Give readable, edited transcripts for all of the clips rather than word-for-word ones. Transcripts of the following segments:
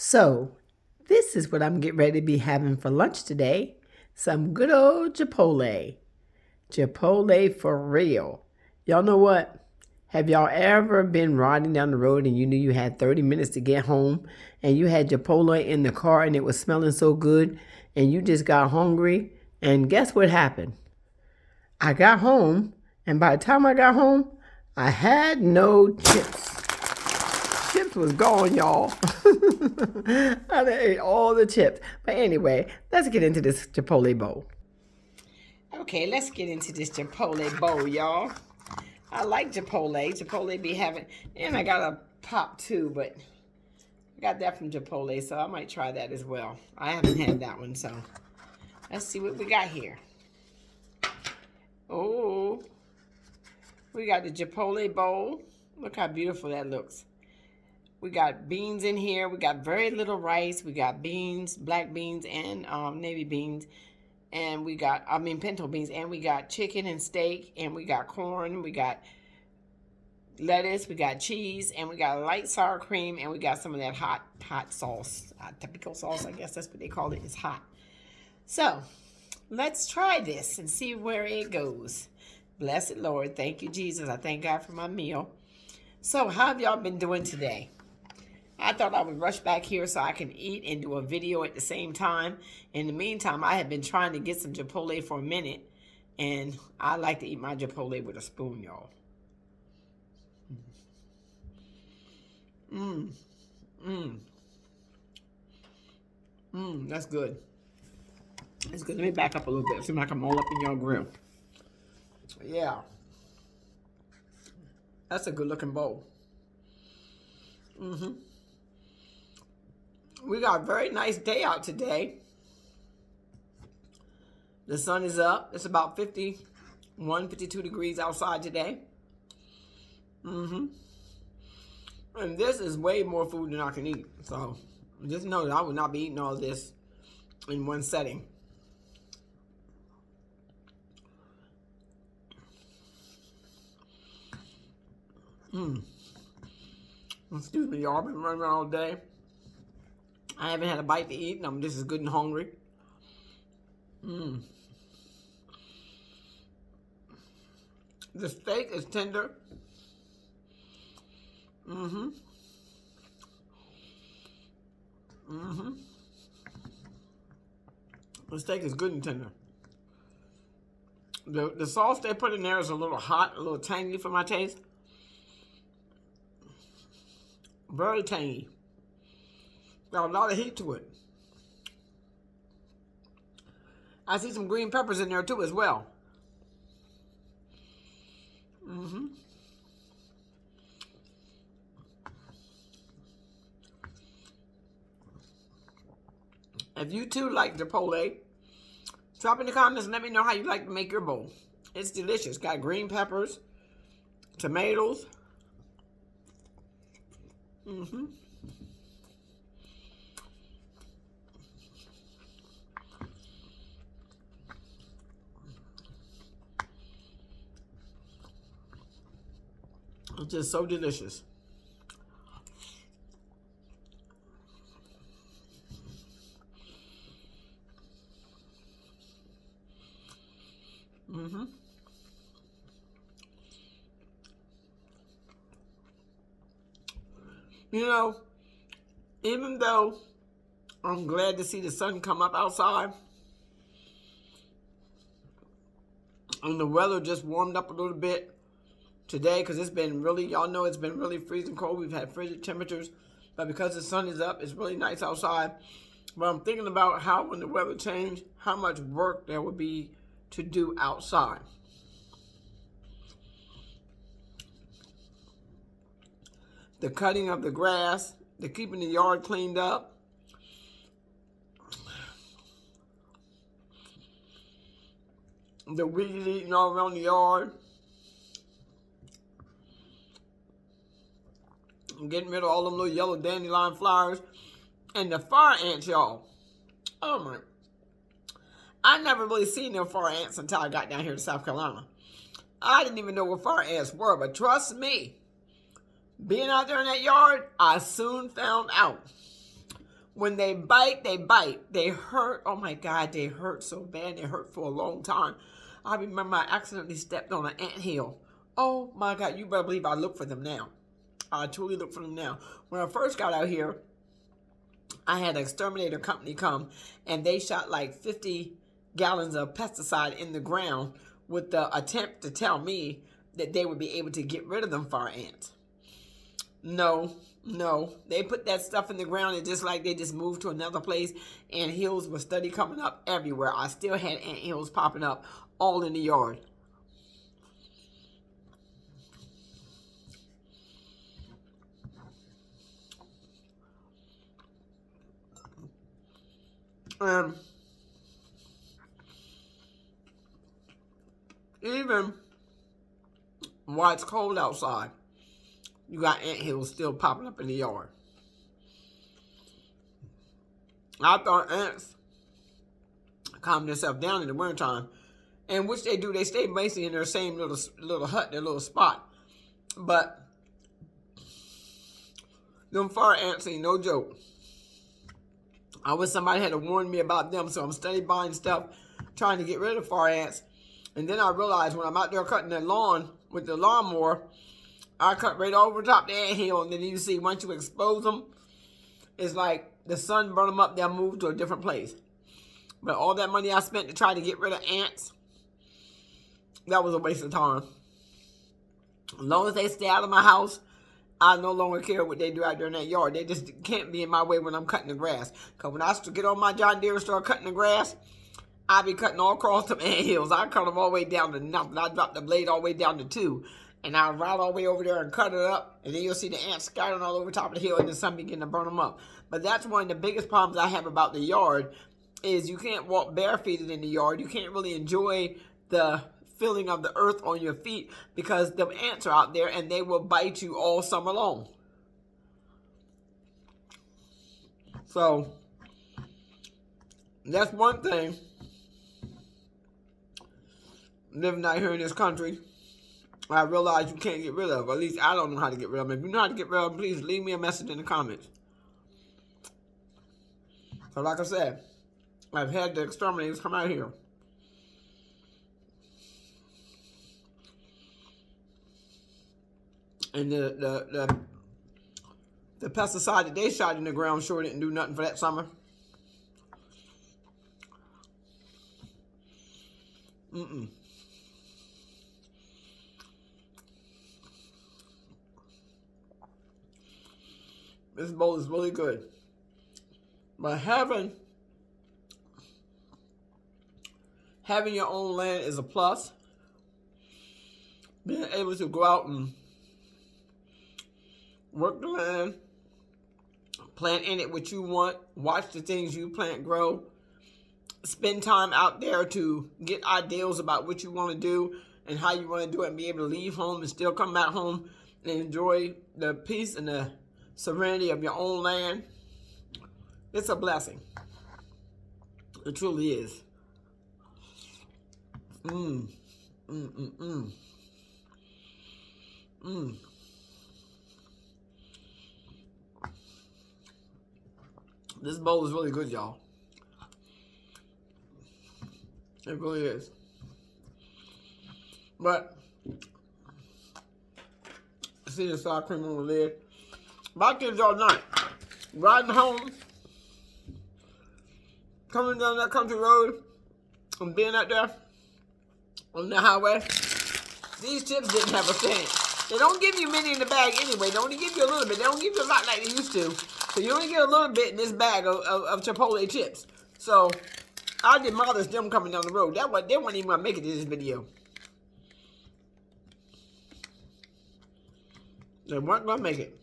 So, this is what I'm getting ready to be having for lunch today. Some good old Chipotle. Chipotle for real. Y'all know what? Have y'all ever been riding down the road and you knew you had 30 minutes to get home and you had Chipotle in the car and it was smelling so good and you just got hungry? And guess what happened? I got home, and by the time I got home, I had no chips. Chips was gone, y'all. I ate all the chips. But anyway, let's get into this Chipotle bowl. Okay, let's get into this Chipotle bowl, y'all. I like Chipotle. Chipotle be having, and I got a pop too, but I got that from Chipotle, so I might try that as well. I haven't had that one, so let's see what we got here. Oh, we got the Chipotle bowl. Look how beautiful that looks. We got beans in here. We got very little rice. We got beans, black beans, and navy beans. And we got, pinto beans. And we got chicken and steak. And we got corn. We got lettuce. We got cheese. And we got light sour cream. And we got some of that hot sauce. Typical sauce, I guess that's what they call it. It's hot. So, let's try this and see where it goes. Blessed Lord. Thank you, Jesus. I thank God for my meal. So, how have y'all been doing today? I thought I would rush back here so I can eat and do a video at the same time. In the meantime, I have been trying to get some Chipotle for a minute. And I like to eat my Chipotle with a spoon, y'all. That's good. It's good. Let me back up a little bit. Seems like I'm all up in your grill. Yeah. That's a good looking bowl. We got a very nice day out today. The sun is up. It's about 51, 52 degrees outside today. And this is way more food than I can eat. So just know that I would not be eating all this in one setting. Excuse me, y'all. I've been running around all day. I haven't had a bite to eat, and I'm just as good and hungry. The steak is tender. The steak is good and tender. The sauce they put in there is a little hot, a little tangy for my taste. Very tangy. Got a lot of heat to it. I see some green peppers in there too as well. If you too like Chipotle, drop in the comments and let me know how you like to make your bowl. It's delicious. Got green peppers, tomatoes. It's just so delicious. You know, even though I'm glad to see the sun come up outside, and the weather just warmed up a little bit today because it's been really, y'all know it's been really freezing cold. We've had frigid temperatures, but because the sun is up, it's really nice outside. But I'm thinking about how when the weather changed, how much work there would be to do outside. The cutting of the grass, the keeping the yard cleaned up. The weed eating all around the yard. And getting rid of all them little yellow dandelion flowers. And the fire ants, y'all. Oh my. I never really seen no fire ants until I got down here to South Carolina. I didn't even know what fire ants were, but trust me, being out there in that yard, I soon found out. When they bite, they bite. They hurt. Oh my God, they hurt so bad. They hurt for a long time. I remember I accidentally stepped on an anthill. Oh my God, you better believe I look for them now. I truly look for them now. When I first got out here, I had an exterminator company come, and they shot like 50 gallons of pesticide in the ground with the attempt to tell me that they would be able to get rid of them fire ants. No, no. They put that stuff in the ground, and just like they just moved to another place, ant hills were steady coming up everywhere. I still had ant hills popping up all in the yard. Even while it's cold outside, you got ant hills still popping up in the yard. I thought ants calm themselves down in the wintertime, and which they do. They stay basically in their same little hut, their little spot. But them fire ants ain't no joke. I wish somebody had warned me about them, so I'm steady buying stuff, trying to get rid of fire ants. And then I realized when I'm out there cutting the lawn with the lawnmower, I cut right over top the anthill, and then you see once you expose them, it's like the sun burn them up, they'll move to a different place. But all that money I spent to try to get rid of ants, that was a waste of time. As long as they stay out of my house, I no longer care what they do out there in that yard. They just can't be in my way when I'm cutting the grass. Because when I get on my John Deere and start cutting the grass, I be cutting all across them ant hills. I cut them all the way down to nothing. I drop the blade all the way down to 2. And I ride all the way over there and cut it up. And then you'll see the ants scattering all over top of the hill, and the sun begin to burn them up. But that's one of the biggest problems I have about the yard is you can't walk barefooted in the yard. You can't really enjoy the feeling of the earth on your feet because the ants are out there and they will bite you all summer long. So that's one thing living out here in this country I realize you can't get rid of. At least I don't know how to get rid of them. If you know how to get rid of them, please leave me a message in the comments. So like I said, I've had the exterminators come out here. And the pesticide that they shot in the ground sure didn't do nothing for that summer. This bowl is really good. But having your own land is a plus. Being able to go out and work the land, plant in it what you want, watch the things you plant grow, spend time out there to get ideals about what you want to do and how you want to do it, and be able to leave home and still come back home and enjoy the peace and the serenity of your own land. It's a blessing. It truly is. This bowl is really good, y'all. It really is. But see the sour cream on the lid. About kids all night. Riding home. Coming down that country road. And being out there on the highway. These chips didn't have a cent. They don't give you many in the bag anyway. They only give you a little bit. They don't give you a lot like they used to. So you only get a little bit in this bag of Chipotle chips. So I demolish them coming down the road. They weren't even going to make it to this video. They weren't going to make it.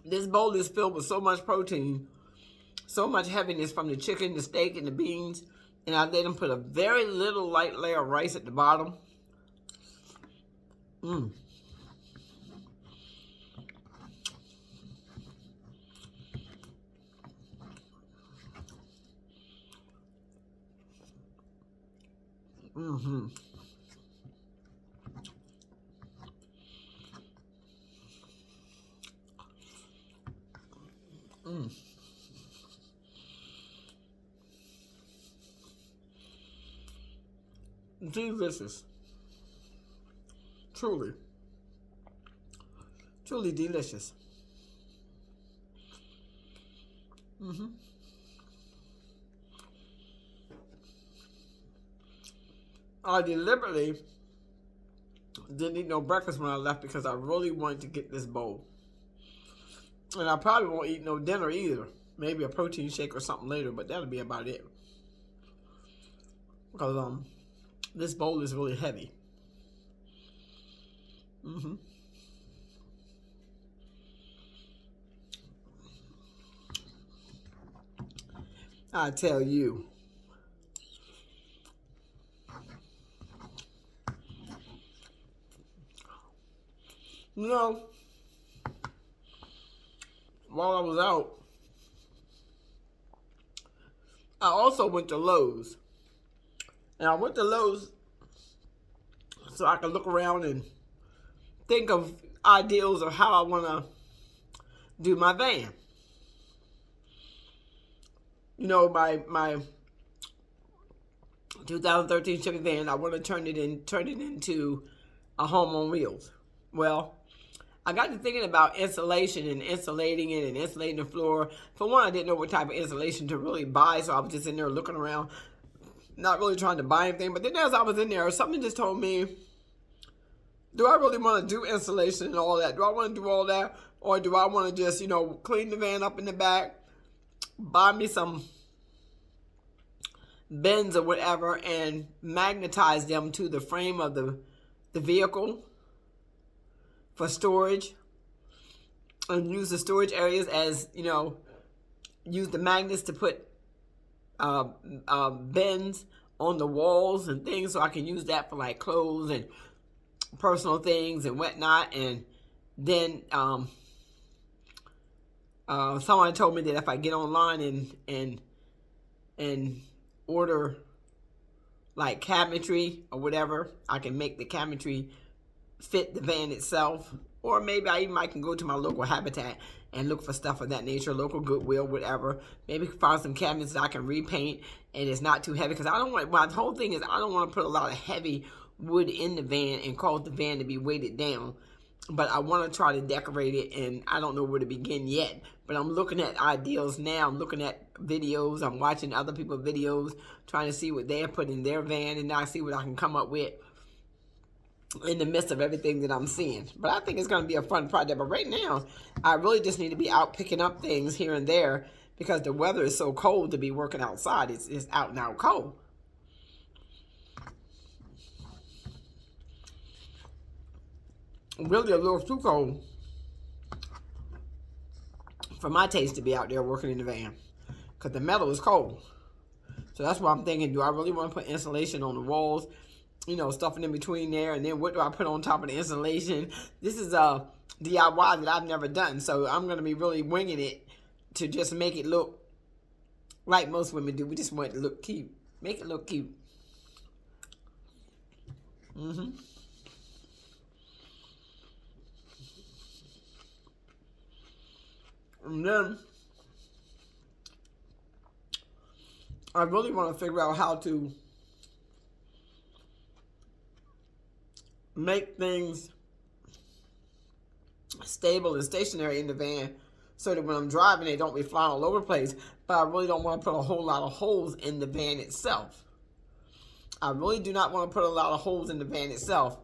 This bowl is filled with so much protein, so much heaviness from the chicken, the steak, and the beans. And I let them put a very little light layer of rice at the bottom. Mm-hmm. Mm. Delicious. Truly. Truly delicious. Mm-hmm. I deliberately didn't eat no breakfast when I left because I really wanted to get this bowl. And I probably won't eat no dinner either. Maybe a protein shake or something later, but that'll be about it. Because this bowl is really heavy. Mm-hmm. I tell you. You know, while I was out, I also went to Lowe's. And I went to Lowe's so I could look around and think of ideals of how I want to do my van. You know, my 2013 Chevy van, I want to turn it into a home on wheels. Well, I got to thinking about insulation and insulating it and insulating the floor. For one, I didn't know what type of insulation to really buy, so I was just in there looking around, not really trying to buy anything. But then as I was in there, something just told me, do I really want to do insulation and all that? Do I want to do all that? Or do I want to just, clean the van up in the back, buy me some bins or whatever, and magnetize them to the frame of the vehicle for storage, and use the storage areas as, use the magnets to put bins on the walls and things, so I can use that for like clothes and personal things and whatnot. And then someone told me that if I get online and order like cabinetry or whatever, I can make the cabinetry fit the van itself. Or maybe I can go to my local Habitat and look for stuff of that nature, local Goodwill, whatever. Maybe find some cabinets that I can repaint and it's not too heavy. Because I don't want, my whole thing is I don't want to put a lot of heavy wood in the van and cause the van to be weighted down. But I want to try to decorate it, and I don't know where to begin yet. But I'm looking at ideals now. I'm looking at videos. I'm watching other people's videos, trying to see what they have put in their van, and I see what I can come up with in the midst of everything that I'm seeing. But I think it's going to be a fun project. But right now, I really just need to be out picking up things here and there because the weather is so cold to be working outside. It's out and out cold. Really a little too cold for my taste to be out there working in the van because the metal is cold. So that's why I'm thinking, do I really want to put insulation on the walls? Stuffing in between there, and then what do I put on top of the insulation? This is a DIY that I've never done, so I'm going to be really winging it to just make it look like most women do. We just want it to look cute. Make it look cute. Mm-hmm. And then I really want to figure out how to make things stable and stationary in the van so that when I'm driving, they don't be flying all over the place. But I really don't want to put a whole lot of holes in the van itself. I really do not want to put a lot of holes in the van itself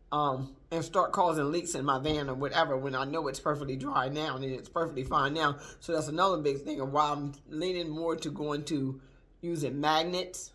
and start causing leaks in my van or whatever when I know it's perfectly dry now and it's perfectly fine now. So that's another big thing of why I'm leaning more to going to using magnets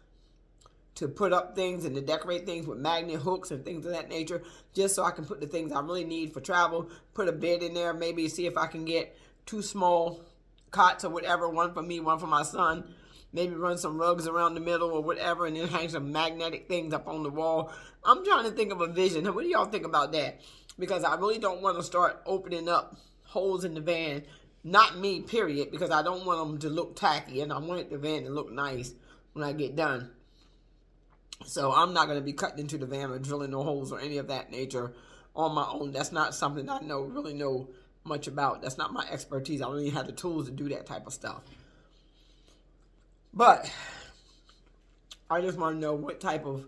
to put up things and to decorate things with magnet hooks and things of that nature, just so I can put the things I really need for travel, put a bed in there, maybe see if I can get 2 small cots or whatever, one for me, one for my son, maybe run some rugs around the middle or whatever, and then hang some magnetic things up on the wall. I'm trying to think of a vision. What do y'all think about that? Because I really don't want to start opening up holes in the van. Not me, period, because I don't want them to look tacky, and I want the van to look nice when I get done. So I'm not going to be cutting into the van or drilling no holes or any of that nature on my own. That's not something I really know much about. That's not my expertise. I don't even have the tools to do that type of stuff. But I just want to know what type of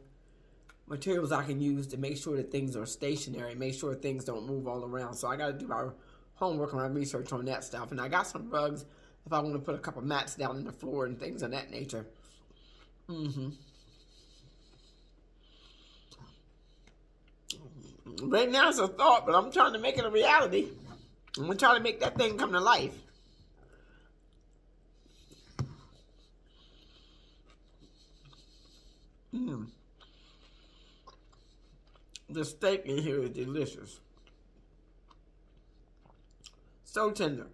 materials I can use to make sure that things are stationary, make sure things don't move all around. So I got to do my homework and my research on that stuff. And I got some rugs if I want to put a couple mats down in the floor and things of that nature. Right now it's a thought, but I'm trying to make it a reality. I'm going to try to make that thing come to life. The steak in here is delicious. So tender.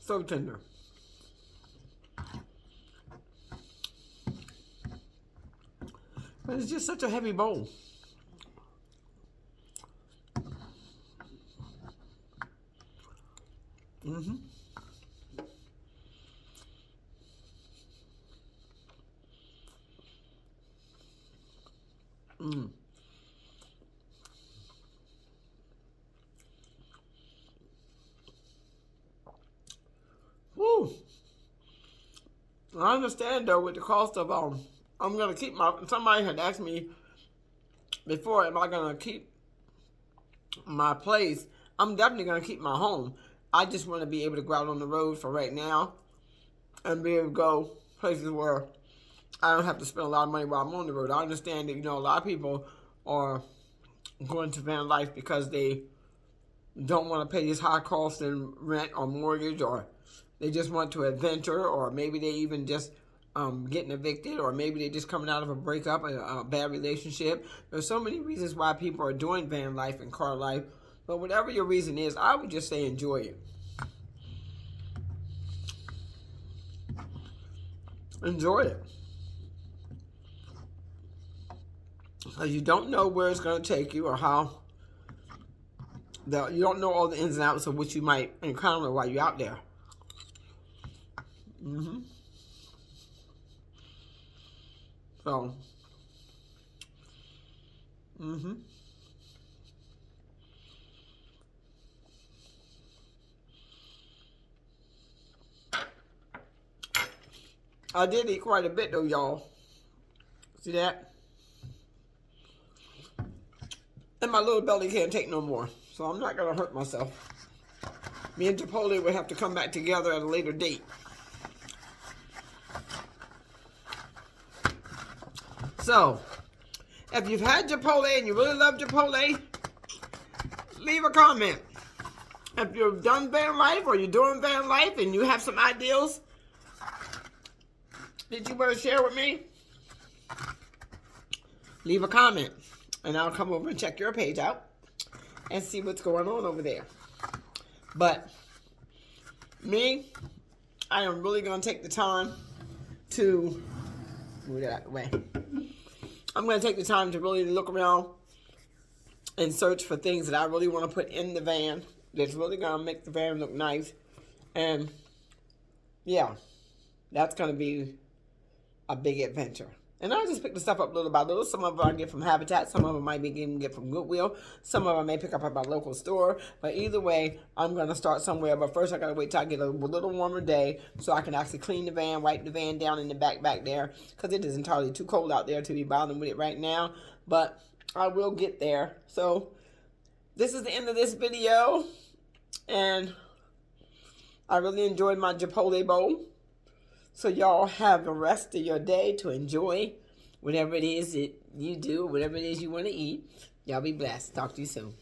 So tender. But it's just such a heavy bowl. Woo! I understand though with the cost of I'm gonna keep my. Somebody had asked me before, am I gonna keep my place? I'm definitely gonna keep my home. I just want to be able to go out on the road for right now and be able to go places where I don't have to spend a lot of money while I'm on the road. I understand that, a lot of people are going to van life because they don't want to pay this high cost in rent or mortgage, or they just want to adventure, or maybe they even just getting evicted, or maybe they're just coming out of a breakup, a bad relationship. There's so many reasons why people are doing van life and car life, but whatever your reason is, I would just say enjoy it. Enjoy it. Because you don't know where it's going to take you or how. You don't know all the ins and outs of what you might encounter while you're out there. So, I did eat quite a bit though, y'all. See that? And my little belly can't take no more. So I'm not going to hurt myself. Me and Chipotle will have to come back together at a later date. So, if you've had Chipotle and you really love Chipotle, leave a comment. If you've done van life or you're doing van life and you have some ideals that you want to share with me, leave a comment. And I'll come over and check your page out and see what's going on over there. But me, I am really going to take the time to move that way. I'm going to take the time to really look around and search for things that I really want to put in the van that's really going to make the van look nice. And yeah, that's going to be a big adventure. And I just pick the stuff up little by little. Some of it I get from Habitat. Some of it might be get from Goodwill. Some of it I may pick up at my local store. But either way, I'm going to start somewhere. But first I got to wait till I get a little warmer day so I can actually clean the van, wipe the van down in the back there. Because it is entirely too cold out there to be bothering with it right now. But I will get there. So this is the end of this video. And I really enjoyed my Chipotle bowl. So y'all have the rest of your day to enjoy whatever it is that you do, whatever it is you want to eat. Y'all be blessed. Talk to you soon.